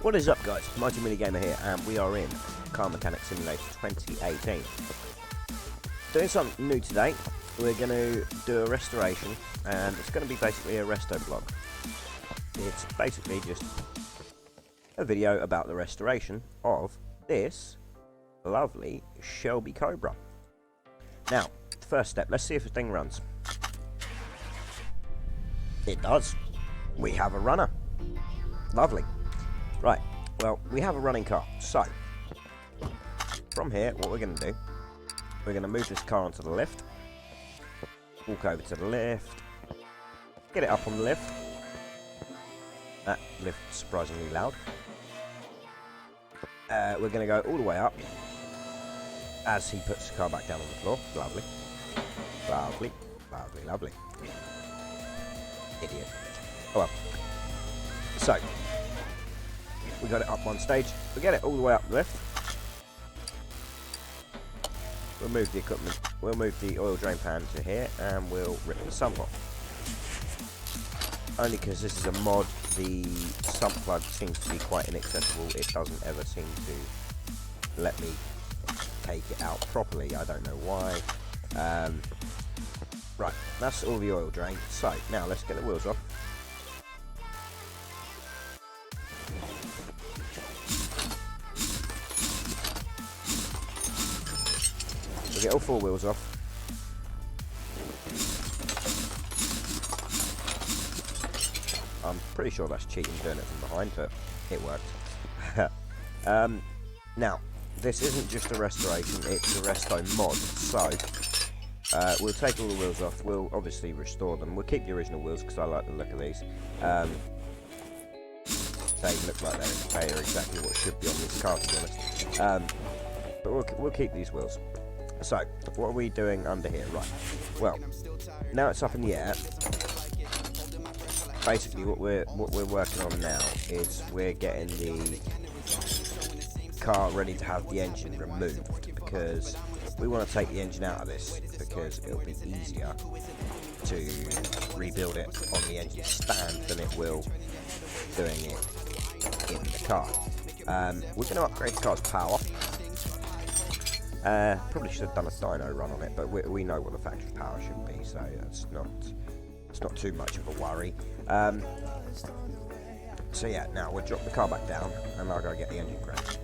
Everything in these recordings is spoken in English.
What is up, guys? Mightyminigamer here, and we are in Car Mechanic Simulator 2018. Doing something new today. We're going to do a restoration, and it's going to be basically a resto vlog. It's basically just a video about the restoration of this lovely Shelby Cobra. Now, the first step, let's see if the thing runs. It does. We have a runner. Lovely. Right, well, we have a running car, so from here, what we're going to do, we're going to move this car onto the lift, walk over to the lift, get it up on the lift. That lift's surprisingly loud. We're going to go all the way up as he puts the car back down on the floor. Lovely. Lovely, lovely, lovely. Idiot. Oh well. So, we got it up one stage. We get it all the way up the lift. We'll move the equipment. We'll move the oil drain pan to here, and we'll rip the sump off. Only because this is a mod, the sump plug seems to be quite inaccessible. It doesn't ever seem to let me take it out properly. I don't know why. Right, that's all the oil drain. So now let's get the wheels off. We'll get all four wheels off. I'm pretty sure that's cheating doing it from behind, but it worked. Now, this isn't just a restoration, it's a resto mod, so we'll take all the wheels off. We'll obviously restore them. We'll keep the original wheels because I like the look of these. They look like they are exactly what should be on this car, to be honest. But we'll keep these wheels. So, what are we doing under here? Right, well, now it's up in the air. Basically, what we're working on now is we're getting the car ready to have the engine removed, because we want to take the engine out of this, because it'll be easier to rebuild it on the engine stand than it will doing it in the car. We're going to upgrade the car's power. Probably should have done a dyno run on it, but we know what the factory power should be, so it's not too much of a worry. So yeah, now we'll drop the car back down, and I'll go get the engine cranked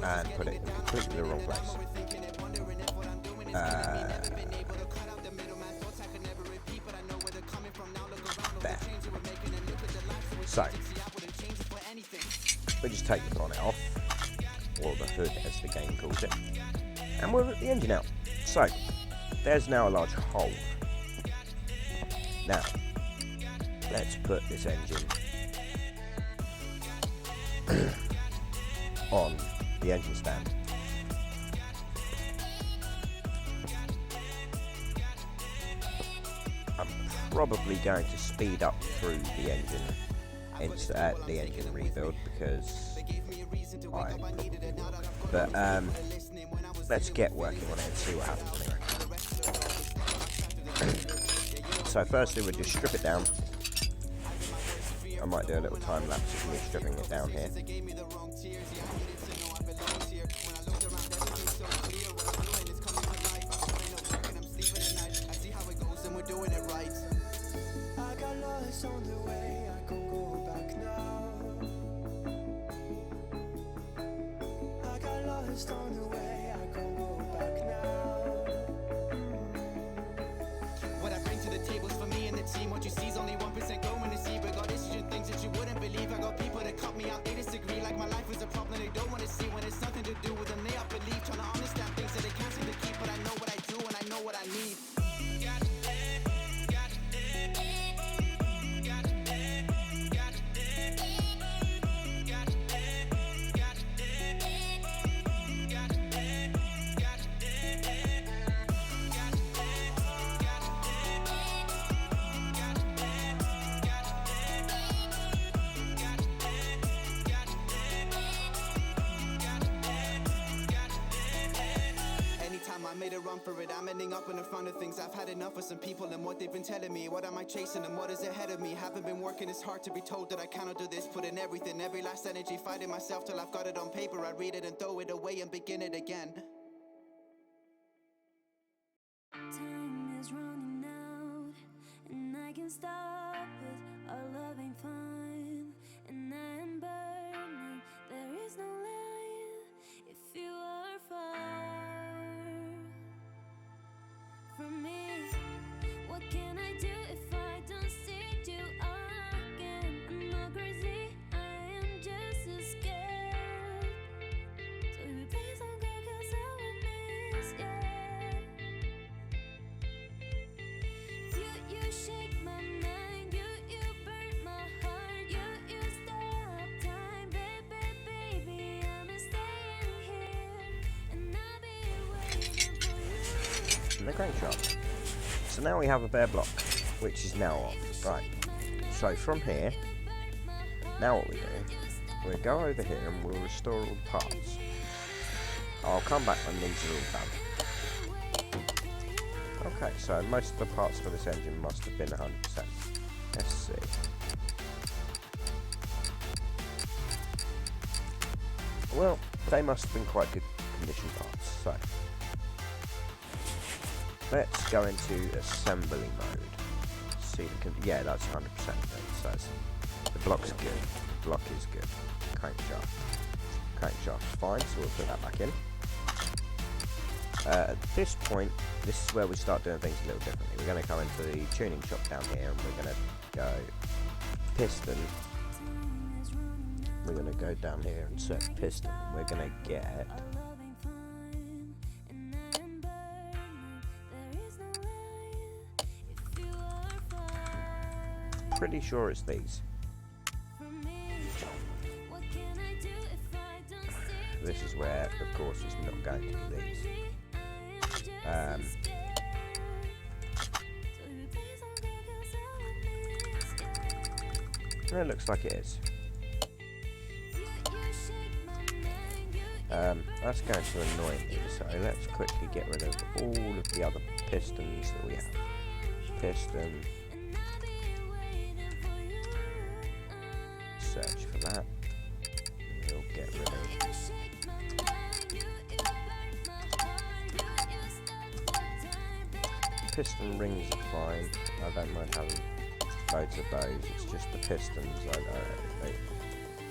and put it in completely the wrong place. There. So we just take the bonnet off, or the hood as the game calls it, and we'll rip the engine out. So there's now a large hole. Now let's put this engine on the engine stand. I'm probably going to speed up through the engine rebuild, because I probably will. But let's get working on it and see what happens anyway. So firstly, we'll just strip it down. I might do a little time lapse of me stripping it down here. What I bring to the tables for me and the team, what you see is only 1% going to see. But got issues and things that you wouldn't believe. I got people that cut me out, they disagree. Like my life is a problem they don't want to see. When it's nothing to do with them, they up believe. Trying to understand things that they can't seem to keep. But I know what I do and I know what I need. I made a run for it. I'm ending up in the front of things. I've had enough of some people and what they've been telling me. What am I chasing and what is ahead of me? Haven't been working, it's hard to be told that I cannot do this. Put in everything, every last energy, fighting myself till I've got it on paper. I read it and throw it away and begin it again. Time is running out, and I can stop it. Our love ain't fine, and I am burning. There is no light if you are far from me. What can I do if I don't see you again? I'm not crazy, I am just as scared. So you please don't go, 'cause I will miss you. You shake my mind, you burn my heart, you stop time, baby, I'm staying here, and I'll be waiting for you. And the crankshaft. So now we have a bare block, which is now on. Right. So from here, now what we do, we'll go over here and we'll restore all the parts. I'll come back when these are all done. Okay, so most of the parts for this engine must have been 100%. Let's see. Well, they must have been quite good condition parts. So let's go into assembly mode. See yeah, that's 100% good. So the block's good. The block is good. Crankshaft's fine, so we'll put that back in. At this point, this is where we start doing things a little differently. We're going to come into the tuning shop down here and we're going to go piston. We're going to go down here and set piston. And we're going to get pretty sure it's these. This is where, of course, it's not going to be these. It looks like it is. That's going to annoy me, so let's quickly get rid of all of the other pistons that we have. Piston. Search for that. We'll get rid of. Piston rings are fine. I don't mind having loads of those. It's just the pistons.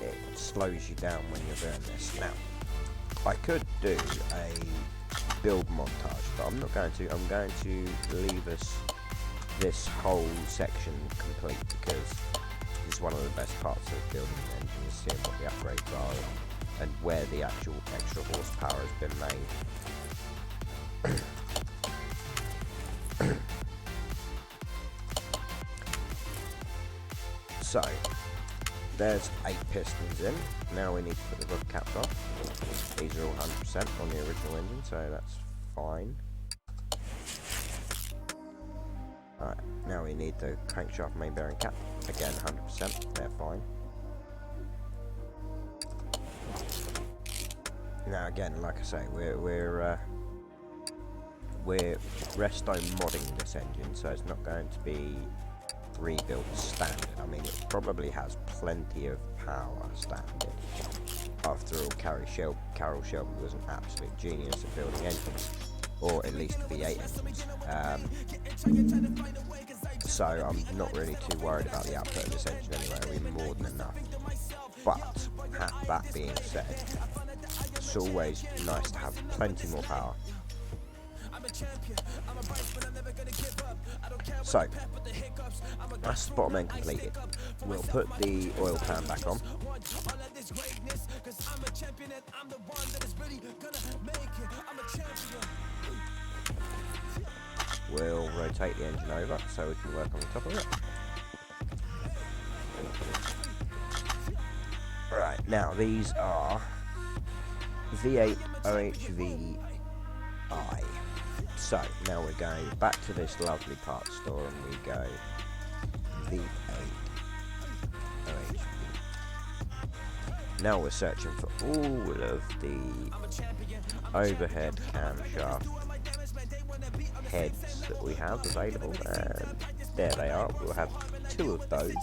It slows you down when you're doing this. Now, I could do a build montage, but I'm not going to. I'm going to leave us this whole section complete because it's one of the best parts of building an engine is seeing what the upgrades are and where the actual extra horsepower has been made. So, there's 8 pistons in. Now we need to put the rod caps on. These are all 100% on the original engine, so that's fine. Alright, now we need the crankshaft main bearing cap. Again, 100%, they're fine. Now again, like I say, we're resto-modding this engine, so it's not going to be rebuilt standard. I mean, it probably has plenty of power standard. After all, Carol Shelby was an absolute genius at building engines, or at least V8 engines. So I'm not really too worried about the output of this engine anyway. We're more than enough. But that being said, it's always nice to have plenty more power. So, that's the bottom end completed. We'll put the oil pan back on. We'll rotate the engine over so we can work on the top of it. Right, now these are V8 OHVI. So now we're going back to this lovely parts store and we go V8 OHV. Now we're searching for all of the overhead camshaft heads that we have available, and there they are. We'll have 2 of those.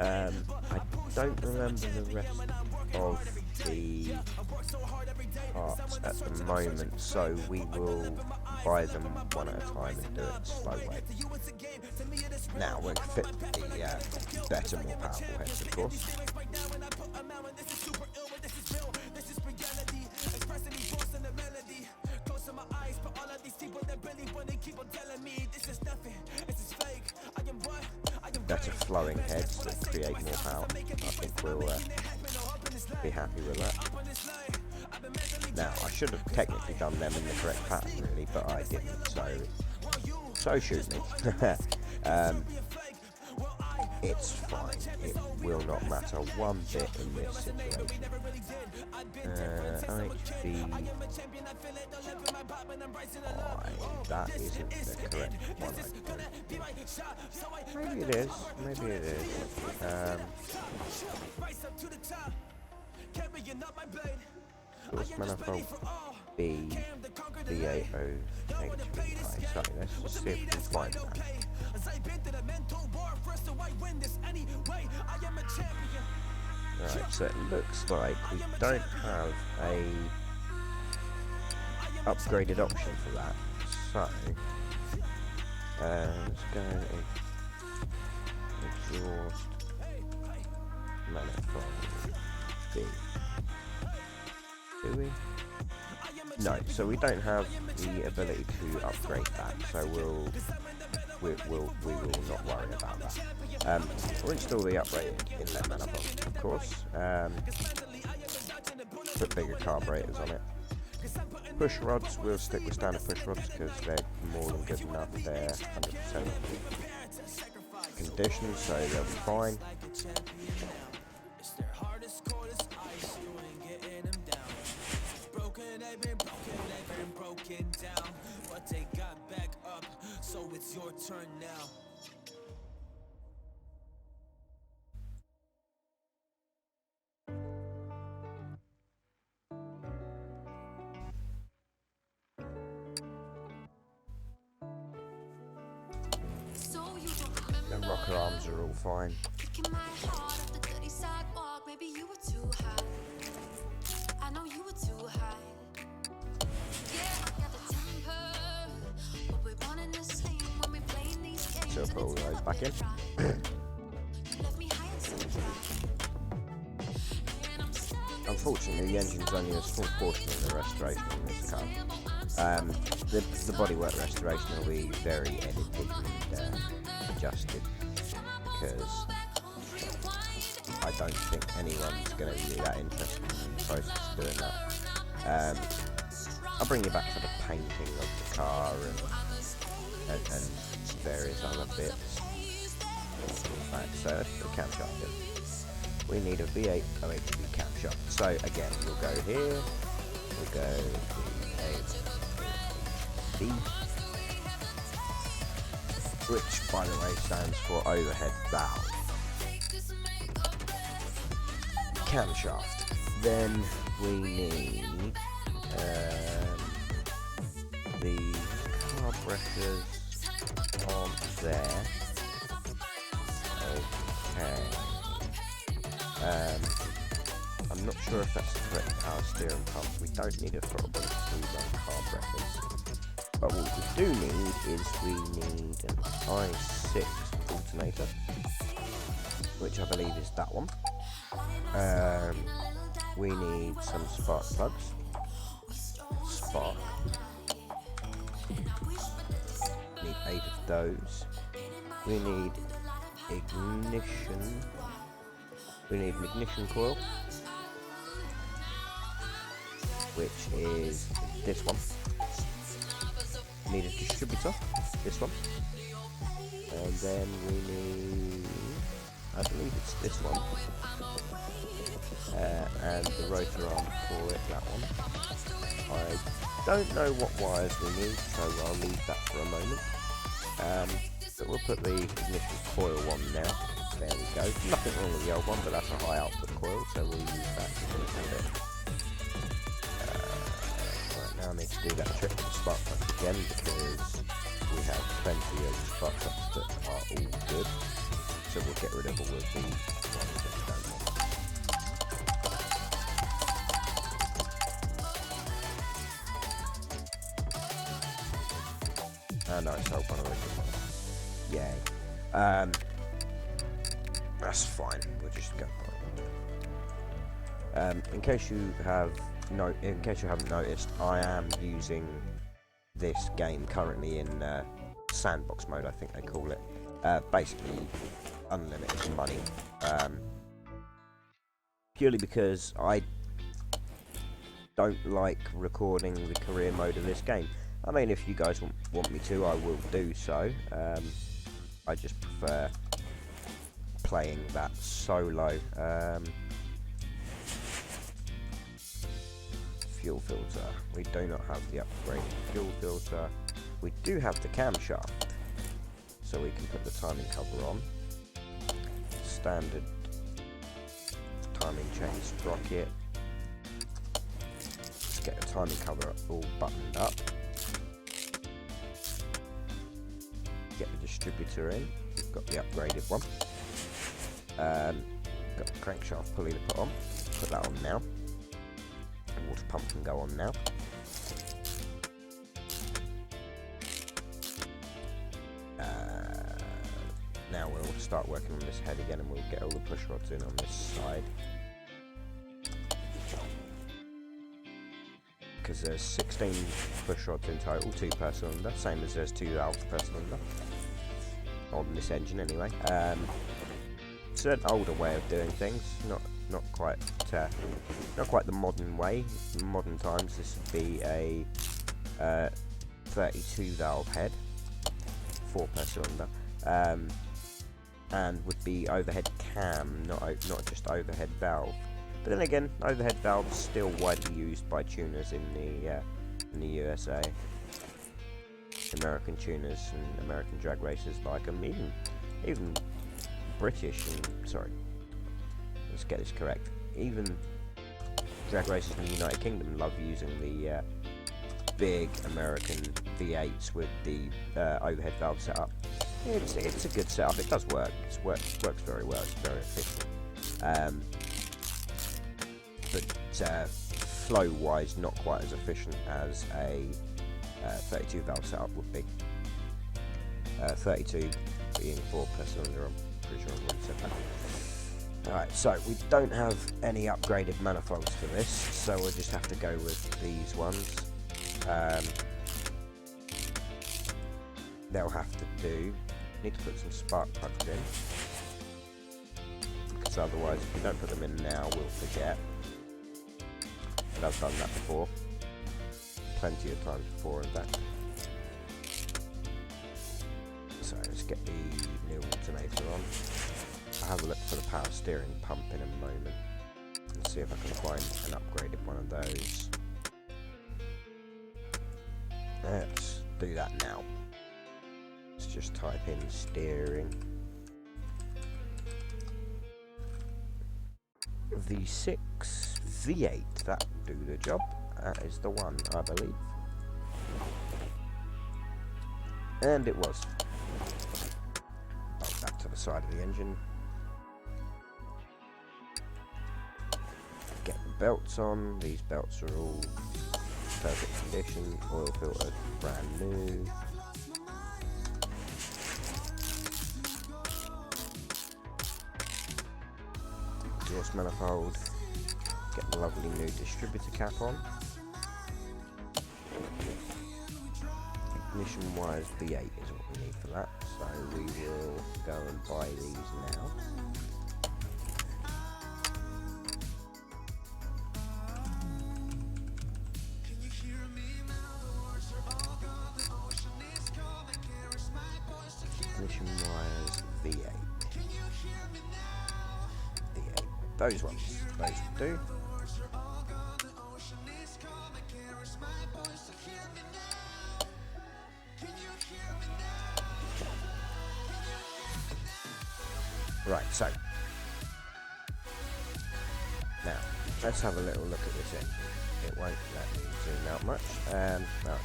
I don't remember the rest of the parts at the moment, so we will buy them one at a time and do it slow way. Now we'll fit the better, more powerful heads, of course. Better flowing heads that create more power. I think we'll be happy with that. Now, I should have technically done them in the correct pattern, really, but I didn't, so shoot me. It's fine. It will not matter one bit in this situation. That isn't the correct one, maybe it is, maybe it is. Source manifold B, BAO, HBI. Sorry, let's just see if we can find that. Right, so it looks like we don't have a upgraded option for that. So let's go exhaust manifold B. Do we? No, so we don't have the ability to upgrade that, so we will not worry about that. We'll install the upgraded inlet manifold, of course. Put bigger carburetors on it. Push rods, we'll stick with standard push rods because they're more than good enough. They're 100% conditioned, so they'll be fine. So it's your turn now. The rocker arms are all fine. So put all those back in. Unfortunately, the engine's only a small portion of the restoration in this car. The bodywork restoration will be very edited and adjusted because I don't think anyone's going to be that interested in the process of doing that. I'll bring you back for the painting of the car and various other bits. Right, so let's put the camshaft in. We need a V8 OHV camshaft. So again, we'll go here, we'll go V8 OHV, which by the way stands for overhead valve. Camshaft. Then we need the carburetors on there. Okay. I'm not sure if that's the correct power steering pump. We don't need a throttle body to run carburetors. But what we do need is we need an i6 alternator, which I believe is that one. We need some spark plugs. Spark. Need 8 of those. We need ignition. We need an ignition coil, which is this one. Need a distributor, this one. And then we need, I believe it's this one. And the rotor arm for it, that one. I don't know what wires we need, so I'll leave that for a moment. But we'll put the ignition coil on now. There we go. Nothing wrong with the old one, but that's a high output coil, so we'll use that for a little bit. Right, now need to do that trip to spark plugs again because we have plenty of spark plugs that are all good. So we'll get rid of all of the ones that we don't want. And I sold one of those. Yay. That's fine. We'll just go. In case you haven't noticed, I am using this game currently in sandbox mode, I think they call it. Basically, unlimited money. Purely because I don't like recording the career mode of this game. I mean, if you guys want me to, I will do so. I just prefer playing that solo. Fuel filter. We do not have the upgraded fuel filter. We do have the camshaft, so we can put the timing cover on. Standard timing chain sprocket. Let's get the timing cover all buttoned up. Get the distributor in. We've got the upgraded one. Got the crankshaft pulley to put on. Put that on now. The water pump can go on now. Now we'll start working on this head again, and we'll get all the push rods in on this side. Because there's 16 push rods in total, 2 per cylinder, same as there's 2 valves per cylinder on this engine anyway. It's an older way of doing things, not quite the modern way. In modern times, this would be a 32 valve head, 4 per cylinder, and would be overhead cam, not just overhead valve. But then again, overhead valves still widely used by tuners in the USA. American tuners and American drag racers like them, even British and sorry, let's get this correct. Even drag racers in the United Kingdom love using the big American V8s with the overhead valve setup. It's a good setup. It does work. It works very well. It's very efficient. But flow-wise, not quite as efficient as a 32 valve setup would be. 32 being 4 per cylinder. I'm pretty sure I've already said that. Alright, so we don't have any upgraded manifolds for this, so we'll just have to go with these ones. They'll have to do. Need to put some spark plugs in, because otherwise, if we don't put them in now, we'll forget. And I've done that before, plenty of times before, in fact. So let's get the new alternator on. I'll have a look for the power steering pump in a moment and see if I can find an upgraded one of those. Let's do that now. Let's just type in steering. V6 V8, that will do the job. That is the one, I believe. And it was. Bolt that to the side of the engine. Get the belts on. These belts are all perfect condition. Oil filter, brand new. Exhaust manifold. Get the lovely new distributor cap on. Ignition wires V8 is what we need for that, so we will go and buy these now. Ignition wires V8. V8. Those ones. Those will do. Right, so now let's have a little look at this engine. it won't let me zoom out much. No.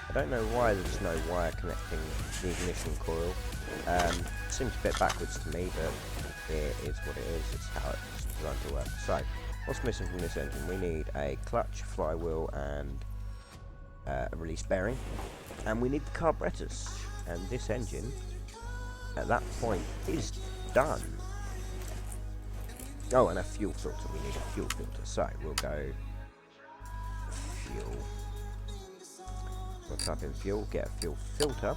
I don't know why there's no wire connecting the ignition coil. Seems a bit backwards to me, but it is what it is. It's how it's designed to work. So, what's missing from this engine? We need a clutch, flywheel, and a release bearing, and we need the carburetors. And this engine, at that point, is done. Oh, and a fuel filter. We need a fuel filter. So we'll go fuel. We'll type in fuel, get a fuel filter.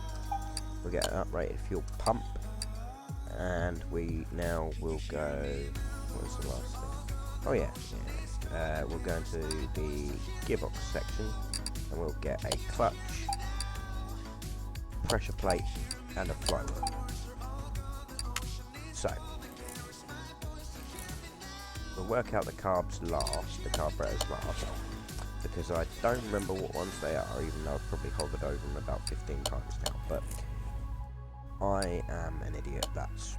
We'll get an uprated fuel pump, and we now will go. What was the last thing? Oh yeah. We'll go into the gearbox section, and we'll get a clutch, pressure plate, and a flywheel. So we'll work out the carbs last, the carburetors last, because I don't remember what ones they are, even though I've probably hovered over them about 15 times now, but I am an idiot. That's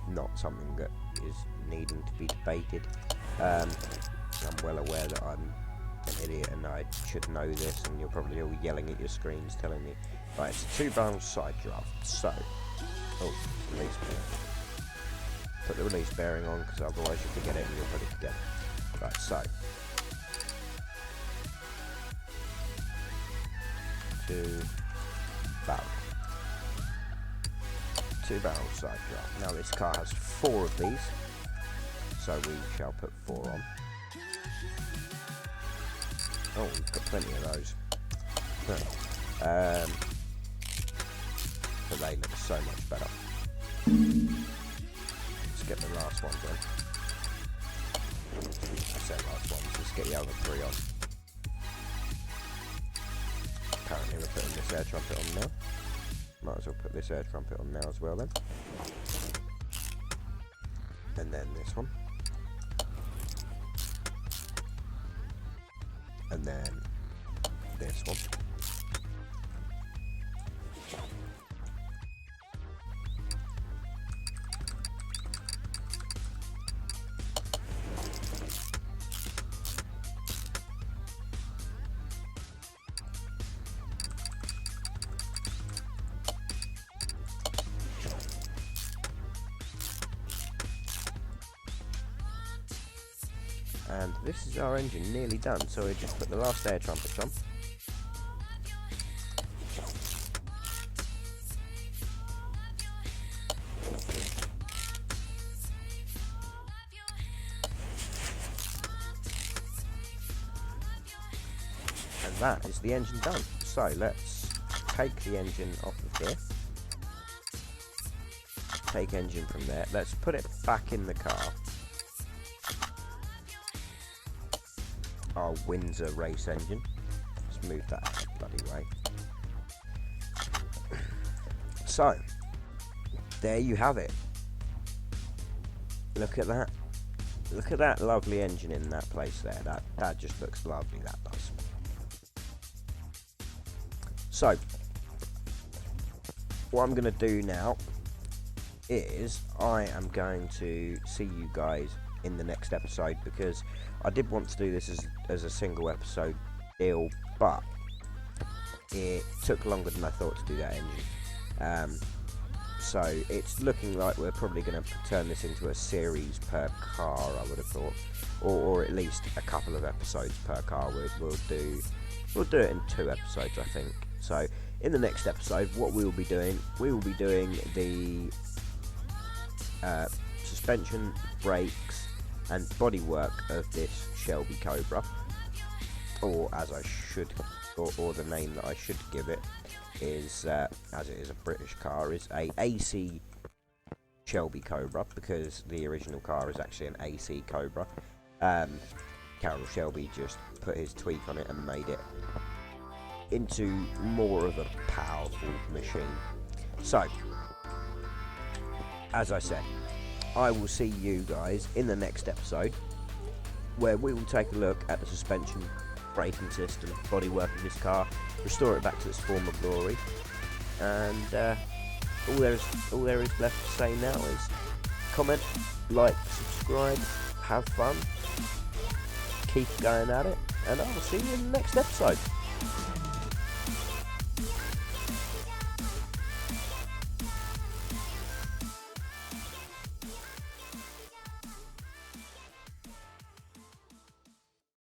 not something that is needing to be debated. I'm well aware that I'm an idiot and I should know this, and you're probably all yelling at your screens telling me. Right, it's a 2-barrel side draft, so, oh, release bearing. Put the release bearing on, because otherwise you forget it and you'll put it together. Right, so, 2-barrel side draft. Now this car has 4 of these, so we shall put 4 on. Oh, we've got plenty of those. But they look so much better. Let's get the last ones on. I said last ones, let's get the other 3 on. Apparently we're putting this air trumpet on now. Might as well put this air trumpet on now as well then. And then this one. And then this one. And this is our engine nearly done, so we just put the last air trumpets on. And that is the engine done. So let's take the engine off of here. Take engine from there. Let's put it back in the car. Our Windsor race engine. Let's move that out of the bloody way. So, there you have it. Look at that. Look at that lovely engine in that place there. That just looks lovely, that does. So, what I'm going to do now is I am going to see you guys in the next episode, because I did want to do this as a single episode deal, but it took longer than I thought to do that engine. So it's looking like we're probably going to turn this into a series per car, I would have thought, or at least a couple of episodes per car. We'll do it in 2 episodes, I think. So in the next episode, what we will be doing the suspension, brakes, and bodywork of this Shelby Cobra, or as I should, or the name that I should give it is, as it is a British car, is a AC Shelby Cobra, because the original car is actually an AC Cobra. Carroll Shelby just put his tweak on it and made it into more of a powerful machine. So, as I said, I will see you guys in the next episode, where we will take a look at the suspension, braking system, bodywork of this car, restore it back to its former glory, and all there is left to say now is comment, like, subscribe, have fun, keep going at it, and I will see you in the next episode.